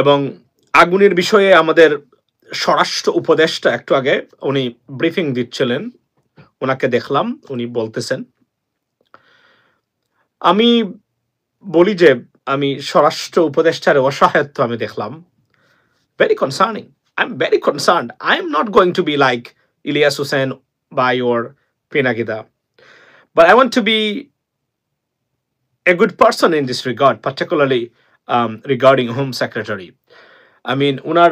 এবং আগুনের বিষয়ে আমাদের স্বরাষ্ট্র উপদেষ্টা একটু আগে উনি ব্রিফিং দিচ্ছিলেন, ওনাকে দেখলাম উনি বলতেছেন। আমি বলি যে আমি স্বরাষ্ট্র উপদেষ্টার অসহায়ত্ব আমি দেখলাম। Very concerning. I'm very concerned. I'm not going to be like Ilyas Hussain by or Pinagida, but I want to be a good person in this regard, particularly regarding Home Secretary. I mean, unar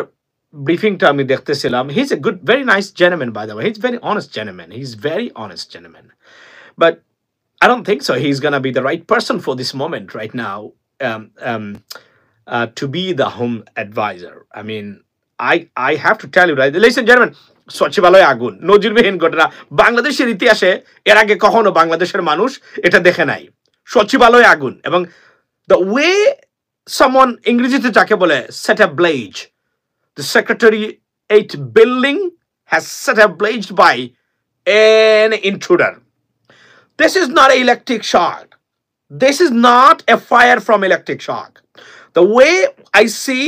briefing ta ami dekhte he's a good, very nice gentleman, by the way. He's very honest gentleman. He's very honest gentleman. But I don't think so. He's gonna be the right person for this moment right now, um, um, to be the home advisor. I mean, I have to tell you, right, ladies and gentlemen, সচিবালয় আগুন নজিরবিহীন ঘটনা বাংলাদেশের ইতিহাসে এর আগে কখনো বাংলাদেশের মানুষ এটা দেখে নাই। সচিবালয় আগুন এবং the way someone ইংরেজিতে যাকে বলে set ablaze, the secretariat building has set ablaze by an intruder. This is not an electric shock. This is not a fire from electric shock. The way I see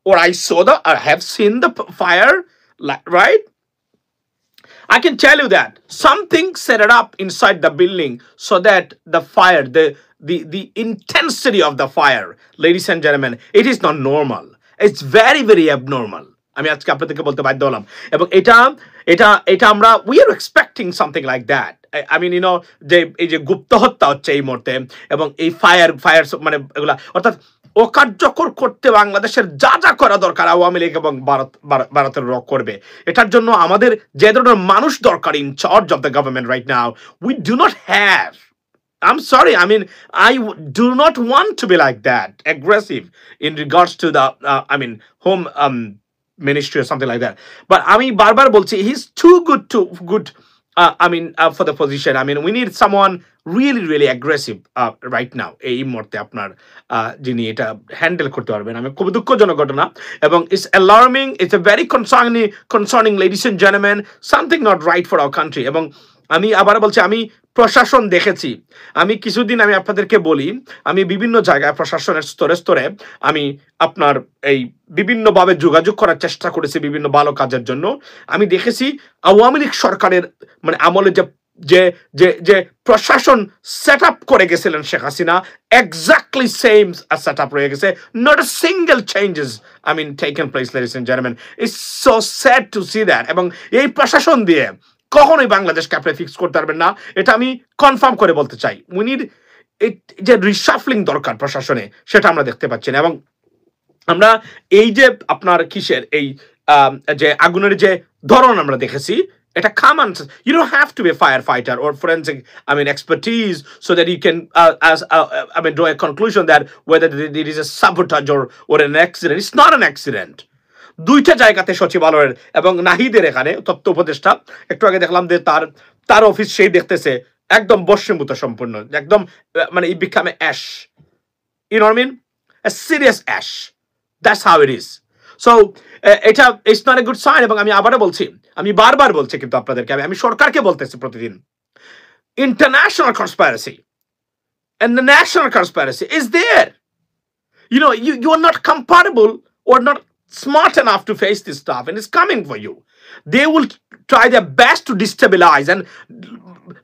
or I saw or have seen the fire, right? I can tell you that something set it up inside the building so that the fire, the intensity of the fire, ladies and gentlemen, it is not normal. It's very, very abnormal. আমি আজকে আপনাদেরকে বলতে বাধ্য হলাম এবং এটা এটা এটা আমরা we are expecting something like that. I mean, you know, যে এই যে গুপ্ত হত্যা হচ্ছে এই মুহূর্তে এবং এই ফায়ার মানে এগুলা অর্থাৎ অকার্যকর করতে বাংলাদেশের যা যা করা দরকার আওয়ামী লীগ এবং ভারতের রক করবে। এটার জন্য আমাদের যে ধরনের মানুষ দরকার in charge of the government right now, we do not have. I'm sorry. I mean, I do not want to be like that, aggressive in regards to the, home ministry or something like that. But I mean, barbar bolchi, he's too good. For the position. I mean, we need someone really, really aggressive right now. এই মুহূর্তে আপনার যিনি এটা handle করতে পারবেন। আমি খুব দুঃখজনক ঘটনা এবং it's alarming. It's a very concerning, ladies and gentlemen, something not right for our country. এবং আমি আবার বলছি, আমি প্রশাসন দেখেছি। আমি কিছুদিন আমি আপনাদেরকে বলি, আমি বিভিন্ন জায়গায় প্রশাসনের স্তরে স্তরে আমি আপনার এই বিভিন্নভাবে যোগাযোগ করার চেষ্টা করেছি বিভিন্ন ভালো কাজের জন্য। আমি দেখেছি আওয়ামী লীগ সরকারের মানে আমলে যে যে যে প্রশাসন সেট আপ করে গেছিলেন Sheikh Hasina, exactly same set up রয়ে গেছে। Not a single changes taken place, ladies and gentlemen. It's so sad to see that. এবং এই প্রশাসন দিয়ে কখনোই বাংলাদেশকে আপনি ফিক্স করতে পারবেন না, এটা আমি কনফার্ম করে বলতে চাই। উই নিড যে রিশাফলিং দরকার প্রশাসনে, সেটা আমরা দেখতে পাচ্ছি না। এবং আমরা এই যে আপনার কিসের এই যে আগুনের যে ধরন আমরা দেখেছি, এটা common. You don't have to be a firefighter or forensic expertise so that you can draw a conclusion that whether it is a sabotage or an accident. It's not an accident. দুইটা জায়গাতে সচিবালয়ের এবং নাহিদের এখানে তথ্য উপদেষ্টা একটু আগে দেখলাম যে তার অফিস সেই দেখতেছে একদম বস্মীভূত সম্পূর্ণ, একদম it become a ash. You know what I mean? A serious ash. That's how it is. So এটা it's not a good sign. এবং আমি আবারও বলছি, আমি বারবার বলছি কিন্তু আপনাদেরকে, আমি সরকারকে বলতেছি প্রতিদিন, international conspiracy and the national conspiracy is there. You know, you are not compatible or not smart enough to face this stuff, and it's coming for you. They will try their best to destabilize. And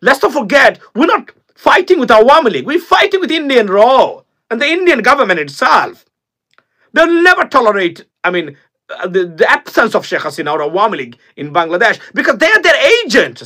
let's not forget, we're not fighting with Awami League, we're fighting with Indian Raw and the Indian government itself. They'll never tolerate the absence of Sheikh Hasina or Awami League in Bangladesh, because they are their agent.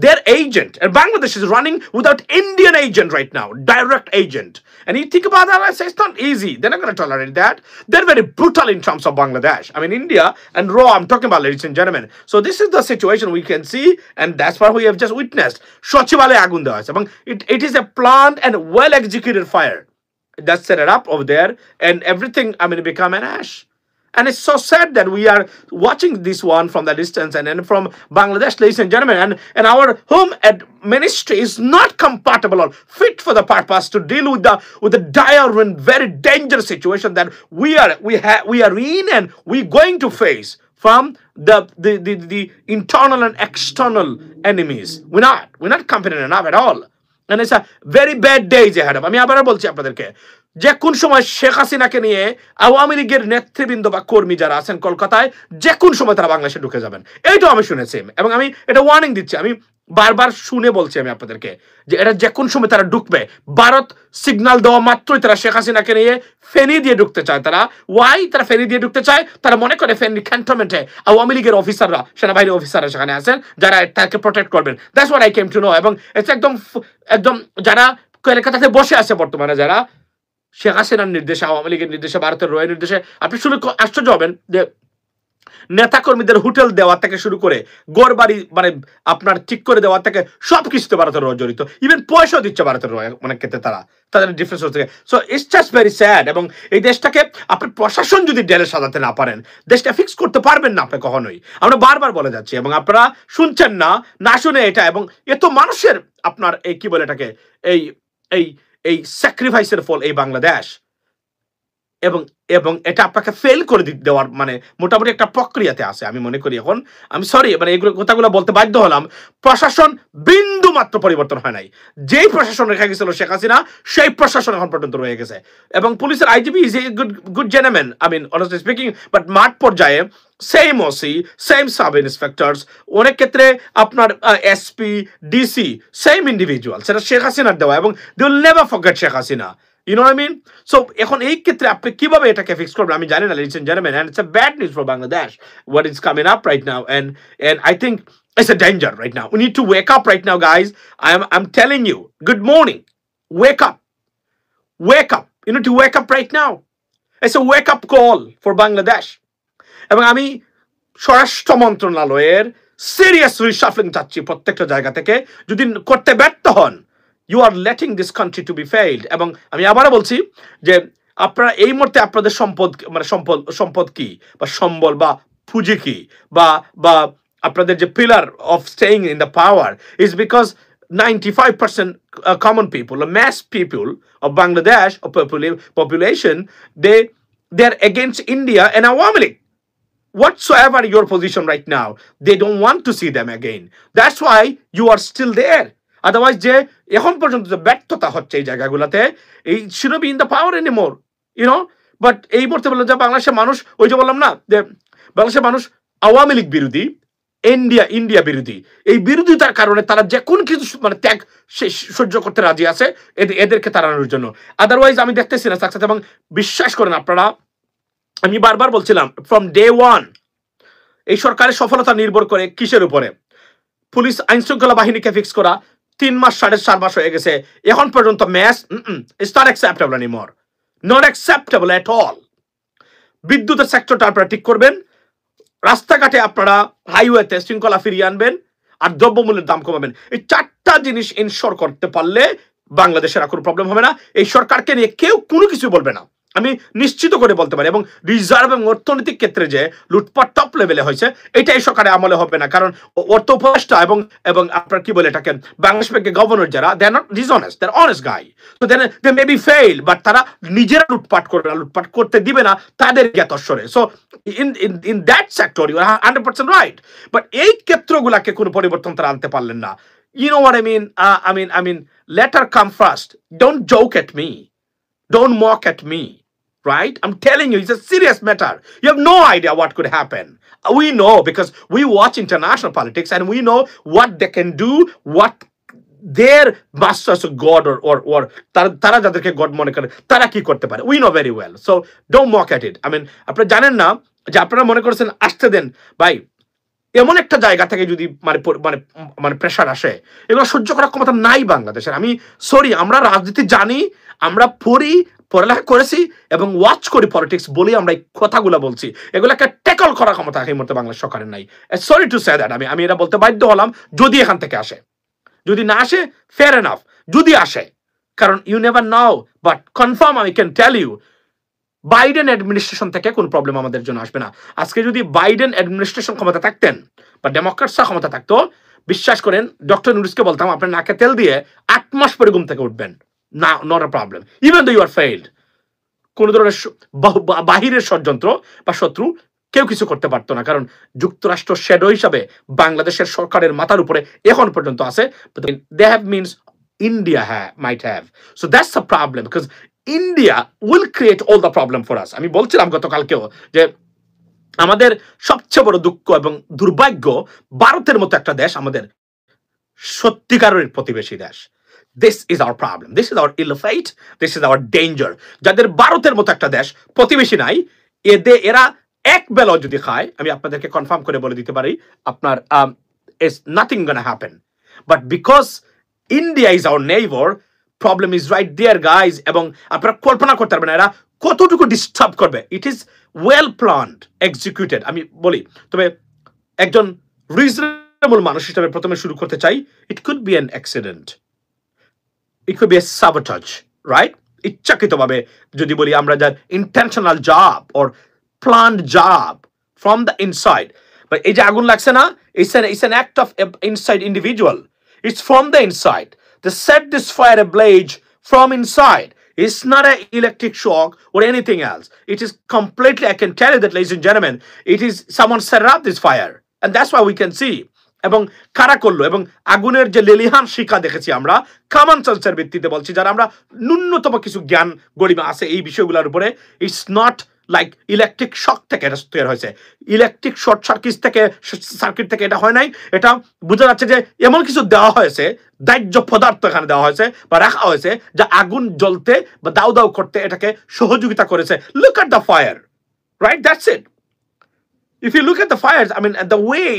Their agent. And Bangladesh is running without Indian agent right now, direct agent. And you think about that, I say it's not easy. They're not going to tolerate that. They're very brutal in terms of Bangladesh. India and Raw, I'm talking about, ladies and gentlemen. So this is the situation we can see, and that's what we have just witnessed. Shochibale agun dewa hoyche. It is a planned and well executed fire that set it up over there, and everything become an ash. And it's so sad that we are watching this one from the distance and then from Bangladesh, ladies and gentlemen, and our home ministry is not compatible or fit for the purpose to deal with the dire and very dangerous situation that we are in and we're going to face from the internal and external enemies. We're not competent enough at all. And it's a very bad days ahead of. আমি আবারও বলছি আপনাদেরকে, যে কোন সময় শেখ হাসিনাকে নিয়ে আওয়ামী লীগের নেতৃবৃন্দ বা কর্মী যারা আছেন কলকাতায় যে কোন সময় তারা বাংলাদেশে ঢুকে যাবেন, এইটাও আমি শুনেছি এবং আমি এটা ওয়ার্নিং দিচ্ছি। আমি বারবার শুনে বলছি আমি আপনাদেরকে যে এটা যে কোন সময় তারা ঢুকবে। ভারত সিগন্যাল দেওয়া মাত্রই তারা শেখ হাসিনাকে নিয়ে ফেনী দিয়ে ঢুকতে চায়। তারা ওয়াই তারা ফেনী দিয়ে ঢুকতে চায়? তারা মনে করে ফেনী ক্যান্টনমেন্টে আওয়ামী লীগের অফিসাররা, সেনাবাহিনী অফিসাররা সেখানে আছেন যারা তাকে প্রোটেক্ট করবেন। That's what I came to know. এবং এটা একদম একদম যারা কলকাতাতে বসে আছে বর্তমানে, যারা শেখ হাসিনার নির্দেশে, আওয়ামী লীগের নির্দেশে, ভারতের রয়ের নির্দেশে, আপনি শুনে আশ্চর্য হবেন যে নেতা কর্মীদের হোটেল দেওয়া থেকে শুরু করে ঘর বাড়ি মানে আপনার ঠিক করে দেওয়া থেকে সবকিছুতে ভারতের রয় জড়িত। ইভেন পয়সাও দিচ্ছে ভারতের রয় অনেক ক্ষেত্রে তারা, তাদের ডিফারেন্স থেকে। So it's just very sad. এবং এই দেশটাকে আপনি প্রশাসন যদি ডেলে সাজাতে না পারেন, দেশটা ফিক্স করতে পারবেন না আপনি কখনোই। আমরা বারবার বলে যাচ্ছি এবং আপনারা শুনছেন না, না শুনে এটা। এবং এত মানুষের আপনার এই কি বলে এটাকে, এই এই এই স্যাক্রিফাইসের ফল এই বাংলাদেশ। এবং এবং এটা আপনাকে ফেল করে দেওয়ার মানে মোটামুটি একটা প্রক্রিয়াতে আছে আমি মনে করি। এখন আমি সরি মানে এগুলো কথাগুলো বলতে বাধ্য হলাম। প্রশাসন বিন্দু মাত্র পরিবর্তন হয় নাই। যেই প্রশাসন রেখে গেছিল শেখ হাসিনা, সেই প্রশাসন এখন পর্যন্ত রয়ে গেছে। এবং পুলিশের IGP is a good gentleman, I mean honestly speaking, but মাঠ পর্যায়ে same OC, same sub inspectors, অনেক ক্ষেত্রে আপনার এসপি, ডিসি, সেম ইন্ডিভিজুয়াল, সেটা শেখ হাসিনার দেওয়া। এবং they will never forget Sheikh Hasina. You know what I mean? So এখন এই ক্ষেত্রে আপনি কিভাবে এটাকে ফিক্স করবেন আমি জানি না, ladies and gentlemen, and it's a bad news for Bangladesh what is coming up right now, and I think it's a danger right now. We need to wake up right now, guys. I'm telling you, good morning. Wake up. Wake up. You need to wake up right now. It's a wake up call for Bangladesh. এবং আমি স্বরাষ্ট্র মন্ত্রণালয়ের serious রিশাফলিং চাচ্ছি প্রত্যেকটা জায়গা থেকে। যদি করতে ব্যর্থ হন, you are letting this country to be failed. এবং আমি আবারও বলছি যে আপনারা এই মুহূর্তে আপনাদের সম্পদ মানে সম্পদ কি বা সম্বল বা পুঁজি কি বা বা আপনাদের যে pillar of staying in the power is because 95% common people, or mass people of Bangladesh or population, they are against India and Awami League. Whatsoever your position right now, they don't want to see them again. That's why you are still there. Otherwise যে এখন পর্যন্ত যে ব্যর্থতা হচ্ছে এই জায়গাগুলোতে, এই should be in the power anymore, you know. But এই মুহূর্তে বললো যে বাংলাদেশের মানুষ, ওই যে বললাম না যে বাংলাদেশের মানুষ আওয়ামী লীগ বিরোধী, ইন্ডিয়া বিরোধী। এই বিরোধিতার কারণে তারা যে কোন কিছু মানে ত্যাগ সহ্য করতে রাজি আছে এদেরকে তাড়ানোর জন্য। আদারওয়াইজ আমি দেখতেছি না সাকসেস। এবং বিশ্বাস করেন আপনারা, আমি বারবার বলছিলাম ফ্রম ডে ওয়ান এই সরকারের সফলতা নির্ভর করে কিসের উপরে? পুলিশ আইন শৃঙ্খলা বাহিনীকে ফিক্স করা 3 মাস 4.5 মাস হয়ে গেছে, এখন পর্যন্ত match it's not acceptable anymore, not acceptable at all. বিদ্যুতের সেক্টরটা আপনারা ঠিক করবেন, রাস্তাঘাটে আপনারা হাইওয়েতে শৃঙ্খলা ফিরিয়ে আনবেন, আর দ্রব্যমূল্যের দাম কমাবেন। এই 4টা জিনিস ইনশোর করতে পারলে বাংলাদেশের আর কোনো প্রবলেম হবে না। এই সরকারকে নিয়ে কেউ কোনো কিছু বলবে না, আমি নিশ্চিত করে বলতে পারি। এবং রিজার্ভ এবং অর্থনৈতিক ক্ষেত্রে যে লুটপাট টপ লেভেলে হয়েছে, এটাই সরকারের আমলে হবে না। কারণ অর্থ উপদেষ্টা এবং এবং আপনার কি বলে এটাকে বাংলাদেশ ব্যাংকের গভর্নর যারা, they are not dishonest, they are honest guy. So they may be fail, but তারা নিজেরা লুটপাট করবে না, লুটপাট করতে দিবে না তাদের জ্ঞাতস্বরে। So in that sector you are 100% right. But এই ক্ষেত্রগুলাকে কোনো পরিবর্তন তারা আনতে পারলেন না। You know what I mean? I mean, let her come first. Don't joke at me. Don't mock at me. Right? I'm telling you, it's a serious matter. You have no idea what could happen. We know because we watch international politics and we know what they can do, what their masters of God or tara jaderke God mone kore tara ki korte pare. We know very well. So don't mock at it. I mean, apnara janen na je apnara mone korchen ashte den bhai, এমন একটা জায়গা থেকে যদি মানে মানে মানে pressure আসে, এগুলো সহ্য করার ক্ষমতা নাই বাংলাদেশের। আমি সরি, আমরা রাজনীতি জানি, আমরা পড়ালেখা করেছি এবং ওয়াচ করি পলিটিক্স বলি আমরা এই কথাগুলো বলছি। এগুলোকে ট্যাকল করার ক্ষমতা এই মুহূর্তে বাংলাদেশ সরকারের নাই। সরি টু সে দ্যাট, আমি এটা বলতে বাধ্য হলাম। যদি এখান থেকে আসে, যদি না আসে ফেয়ার এনাফ, যদি আসে, কারণ you never know, but confirm I can tell you Biden administration থেকে কোনো প্রবলেম আমাদের জন্য আসবে না। আজকে যদি বাইডেন অ্যাডমিনিস্ট্রেশন ক্ষমতা থাকতেন বা ডেমোক্রেটসরা ক্ষমতা থাকতো, বিশ্বাস করেন ডক্টর নুরিসকে বলতাম আপনার নাকে তেল দিয়ে 8 মাস পরে ঘুম থেকে উঠবেন না, not a problem, even though you are failed. কোন ধরনের বাহিরের ষড়যন্ত্র বা শত্রু কেউ কিছু করতে পারতো না, কারণ যুক্তরাষ্ট্র শ্যাডো হিসাবে বাংলাদেশের সরকারের মাথার উপরে এখন পর্যন্ত আছে। They have means India might have. So that's the problem, because India will create all the problem for us. আমি বলছিলাম গতকালকেও যে আমাদের সবচেয়ে বড় দুঃখ এবং দুর্ভাগ্য ভারতের মতো একটা দেশ আমাদের সত্যিকারের প্রতিবেশী দেশ। This is our problem. This is our ill fate. This is our danger. যাদের ভারতের মতো একটা দেশ প্রতিবেশী নাই, এরা এক বেলা যদি খায়, আমি আপনাদেরকে কনফার্ম করে বলে দিতে পারি আপনার is nothing gonna happen. But because India is our neighbor, problem is right there, guys. এবং আপনারা কল্পনা করতে পারবেন এরা কতটুকু ডিস্টার্ব করবে। It is well planned, executed. আমি বলি, তবে একজন রিজনেবল মানুষ হিসেবে প্রথমে শুরু করতে চাই, it could be an accident. It could be a sabotage, right? ইচ্ছাকৃতভাবে যদি বলি আমরা যার intentional job or planned job from the inside. But এই যে আগুন লাগছে না, it's an act of inside individual. It's from the inside. They set this fire ablaze from inside. It's not an electric shock or anything else. It is completely, I can tell you that, ladies and gentlemen, it is someone set up this fire. And that's why we can see. এবং কারা করলো, এবং আগুনের যে লেলিহান শিখা দেখেছি আমরা common সেন্সের ভিত্তিতে বলছি, যারা আমরা ন্যূনতম কিছু জ্ঞান গরিমা আছে এই বিষয়গুলোর উপরে, it's not like electric shock থেকে এটা তৈরি হয়েছে, ইলেকট্রিক শর্ট সার্কিট থেকে এটা হয় নাই। এটা বোঝা যাচ্ছে যে এমন কিছু দেওয়া হয়েছে, দাহ্য পদার্থ এখানে দেওয়া হয়েছে বা রাখা হয়েছে যা আগুন জ্বলতে বা দাউ দাউ করতে এটাকে সহযোগিতা করেছে। Look at the fire, right? That's it. If you look at the fires, I mean, the way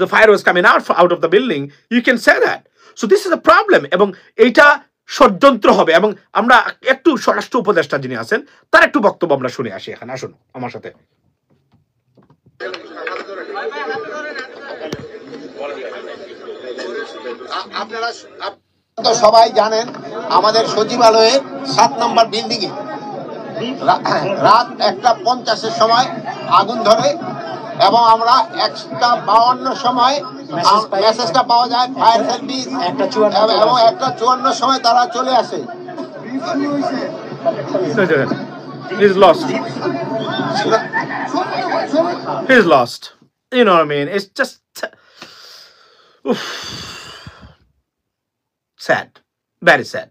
the fire was coming out of the building, you can say that. So this is a problem. এবং এটা ষড়যন্ত্র হবে। এবং আমরা একটু স্বরাষ্ট্র উপদেষ্টা যিনি আছেন তার একটু বক্তব্য আমরা শুনে আসি এখানে। আসুন আমার সাথে। আপনারা তো সবাই জানেন আমাদের সচিবালয়ে 7 নম্বর বিল্ডিং এ রাত 1:50 সময় আগুন ধরে এবং আমরা 1:52 সময় মেসেজটা পাওয়া যায় ফায়ার সার্ভিস এবং 1:54 সময় তারা চলে আসে। He's lost. He's lost. You know what I mean? It's just sad. Very sad.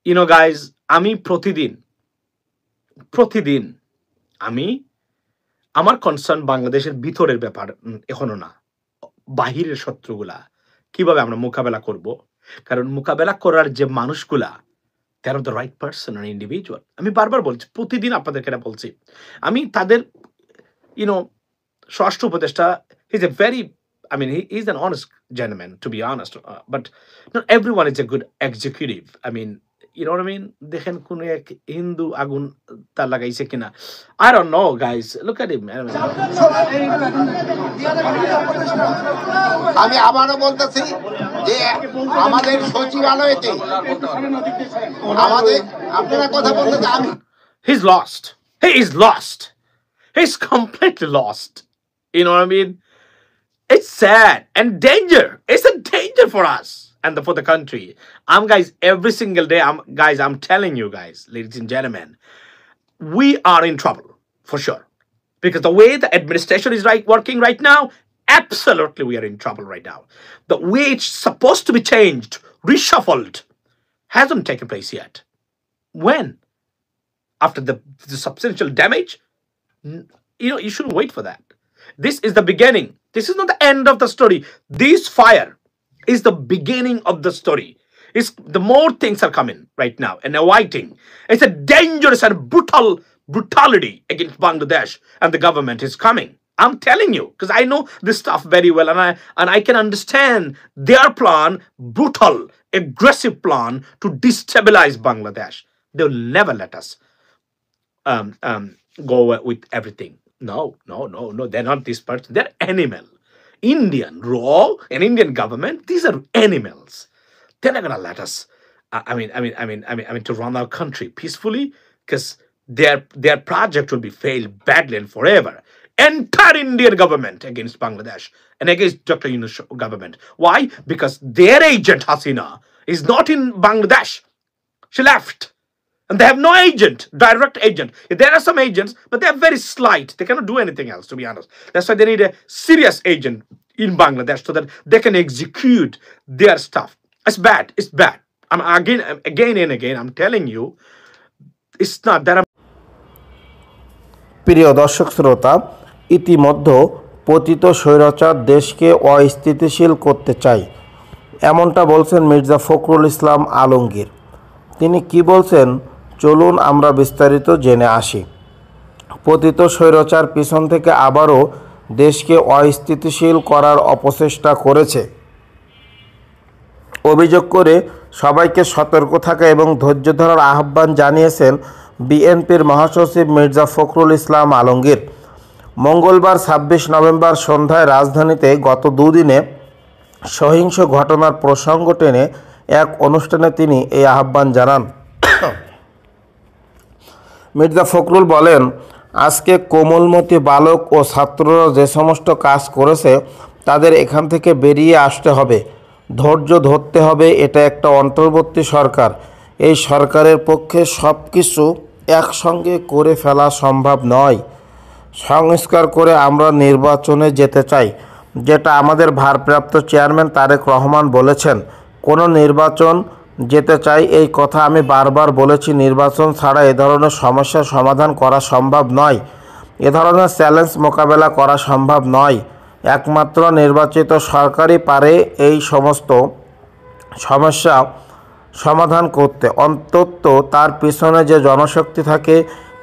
You know, guys, আমি প্রতিদিন আমি আমার কনসার্ন বাংলাদেশের ভিতরের ব্যাপার এখনো না, বাহিরের শত্রুগুলা কিভাবে আমরা মোকাবেলা করব। কারণ মোকাবেলা করার যে মানুষগুলা, they are the right person or individual. আমি বারবার বলছি, প্রতিদিন আপনাদেরকে এটা বলছি, আমি তাদের স্বরাষ্ট্র উপদেষ্টা, he's a very, I mean, he's an honest gentleman, to be honest, but not everyone is a good executive. I mean, you know what I mean? দেখেন কোন এক হিন্দু আগুন তার লাগাইছে কিনা, I don't know, guys. Look at him. আমি আবারও বলতেছি যে আমাদের সচিবালয়তে আমাদের আপনারা কথা বলতে আমি he's lost. He is lost. He's completely lost. You know what I mean? It's sad and danger. It's a danger for us and for the country. Guys, every single day, I'm telling you guys, ladies and gentlemen, we are in trouble for sure. Because the way the administration is working right now, absolutely we are in trouble right now. The way it's supposed to be changed, reshuffled, hasn't taken place yet. When? After the substantial damage? You shouldn't wait for that. This is the beginning. This is not the end of the story. This fire is the beginning of the story. The more things are coming right now and awaiting. It's a dangerous and brutality against Bangladesh, and the government is coming. I'm telling you, because I know this stuff very well, and I can understand their plan, brutal, aggressive plan to destabilize Bangladesh. They'll never let us go with everything. No. They're not this person. They're animal. Indian raw and Indian government. These are animals. They're not gonna let us. I mean, to run our country peacefully, because their project will be failed badly and forever. Entire Indian government against Bangladesh and against Dr. Yunus government. Why? Because their agent Hasina is not in Bangladesh. She left. And they have no agent, direct agent. There are some agents, but they're very slight. They cannot do anything else, to be honest. That's why they need a serious agent in Bangladesh so that they can execute their stuff. It's bad. I'm again and again, I'm telling you, it's not that I'm. প্রিয় দর্শক শ্রোতা, ইতিমধ্যে পতিত স্বৈরাচার দেশকে অস্থিতিশীল করতে চায়, এমনটা বলছেন মির্জা ফখরুল ইসলাম আলমগীর। তিনি কি বলছেন চলুন আমরা বিস্তারিত জেনে আসি। পতিত স্বৈরাচার পিছন থেকে আবারও দেশকে অস্থিতিশীল করার অপচেষ্টা করেছে অভিযোগ করে সবাইকে সতর্ক থাকা এবং ধৈর্য ধরার আহ্বান জানিয়েছেন বিএনপির মহাসচিব মির্জা ফখরুল ইসলাম আলমগীর। মঙ্গলবার ২৬ নভেম্বর সন্ধ্যায় রাজধানীতে গত দুদিনে সহিংস ঘটনার প্রসঙ্গ টেনে এক অনুষ্ঠানে তিনি এই আহ্বান জানান। মির্জা ফখরুল বলেন, আজকে কোমলমতি বালক ও ছাত্ররা যে সমস্ত কাজ করেছে তাদের এখান থেকে বেরিয়ে আসতে হবে, ধৈর্য ধরতে হবে। এটা একটা অন্তর্বর্তী সরকার, এই সরকারের পক্ষে সব কিছু একসঙ্গে করে ফেলা সম্ভব নয়। সংস্কার করে আমরা নির্বাচনে যেতে চাই, যেটা আমাদের ভারপ্রাপ্ত চেয়ারম্যান তারেক রহমান বলেছেন। কোনো নির্বাচন যেতে চাই, এই কথা আমি বারবার বলেছি। নির্বাচন ছাড়া এ ধরনের সমস্যার সমাধান করা সম্ভব নয়, এ ধরনের চ্যালেঞ্জ মোকাবেলা করা সম্ভব নয়। একমাত্র নির্বাচিত সরকারই পারে এই সমস্ত সমস্যা সমাধান করতে। অন্তত তার পিছনে যে জনশক্তি থাকে,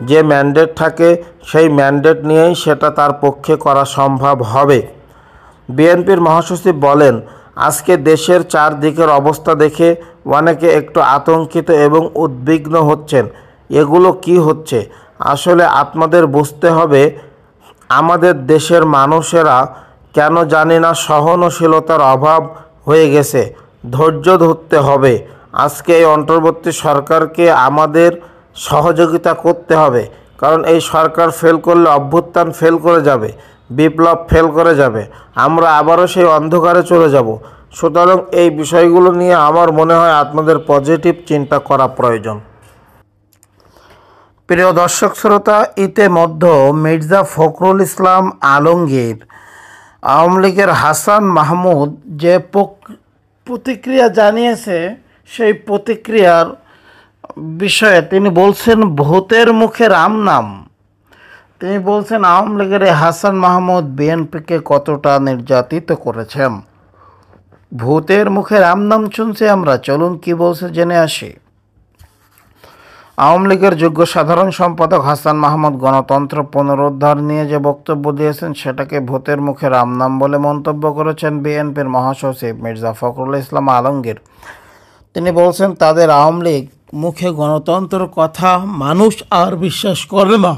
যে ম্যান্ডেট থাকে, সেই ম্যান্ডেট নিয়েই সেটা তার পক্ষে করা সম্ভব হবে। বিএনপির মহাসচিব বলেন, আজকে দেশের চারদিকের অবস্থা দেখে অনেকে একটু আতঙ্কিত এবং উদ্বিগ্ন হচ্ছেন। এগুলো কি হচ্ছে? আসলে আপনাদের বুঝতে হবে, আমাদের দেশের মানুষেরা কেন জানি না সহনশীলতার অভাব হয়ে গেছে। ধৈর্য ধরতে হবে। আজকে এই অন্তর্বর্তী সরকারকে আমাদের সহযোগিতা করতে হবে, কারণ এই সরকার ফেল করলে অভ্যুত্থান ফেল করে যাবে, বিপ্লব ফেল করে যাবে, আমরা আবারও সেই অন্ধকারে চলে যাব। সুতরাং এই বিষয়গুলো নিয়ে আমার মনে হয় আপনাদের পজিটিভ চিন্তা করা প্রয়োজন। প্রিয় দর্শক শ্রোতা, ইতিমধ্যে মির্জা ফখরুল ইসলাম আলমগীর আওয়ামী লীগের হাসান মাহমুদ যে প্রতিক্রিয়া জানিয়েছে, সেই প্রতিক্রিয়ার বিষয়ে তিনি বলছেন ভূতের মুখে রাম নাম। তিনি বলছেন আওয়ামী লীগের হাসান মাহমুদ বিএনপিকে কতটা নির্যাতিত করেছেন। ভূতের মুখে রাম নাম শুনছি আমরা, চলুন কি বলছে জেনে আসি। আওয়ামী লীগের যোগ্য সাধারণ সম্পাদক হাসান মাহমুদ গণতন্ত্র পুনরুদ্ধার নিয়ে যে বক্তব্য দিয়েছেন সেটাকে ভূতের মুখে রাম নাম বলে মন্তব্য করেছেন বিএনপির মহাসচিব মির্জা ফখরুল ইসলাম আলমগীর। তিনি বলছেন তাদের আওয়ামী লীগ মুখে গণতন্ত্রের কথা মানুষ আর বিশ্বাস করে না।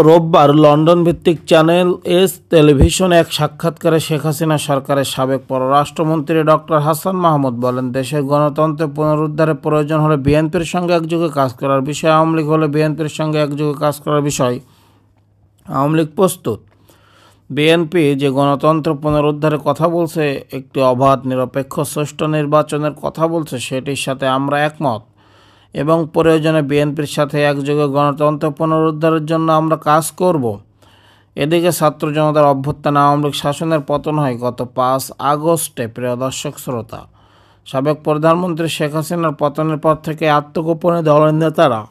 রোববার লন্ডন ভিত্তিক চ্যানেল এস টেলিভিশনে এক সাক্ষাৎকারে শেখ হাসিনা সরকারের সাবেক পররাষ্ট্রমন্ত্রী ডক্টর হাসান মাহমুদ বলেন, দেশের গণতন্ত্রের পুনরুদ্ধারের প্রয়োজন হলে বিএনপির সঙ্গে একযোগে কাজ করার বিষয়, আওয়ামী লীগ হলে বিএনপির সঙ্গে একযোগে কাজ করার বিষয় আওয়ামী লীগ প্রস্তুত। বিএনপি যে গণতন্ত্র পুনরুদ্ধারের কথা বলছে, একটি অবাধ নিরপেক্ষ সুষ্ঠু নির্বাচনের কথা বলছে, সেটির সাথে আমরা একমত এবং প্রয়োজনে বিএনপির সাথে একযোগে গণতন্ত্র পুনরুদ্ধারের জন্য আমরা কাজ করব। এদিকে ছাত্র জনতার অভ্যুত্থান আওয়ামী লীগ শাসনের পতন হয় গত 5 আগস্টে। প্রিয় দর্শক শ্রোতা, সাবেক প্রধানমন্ত্রী শেখ হাসিনার পতনের পর থেকে আত্মগোপনে দলের নেতারা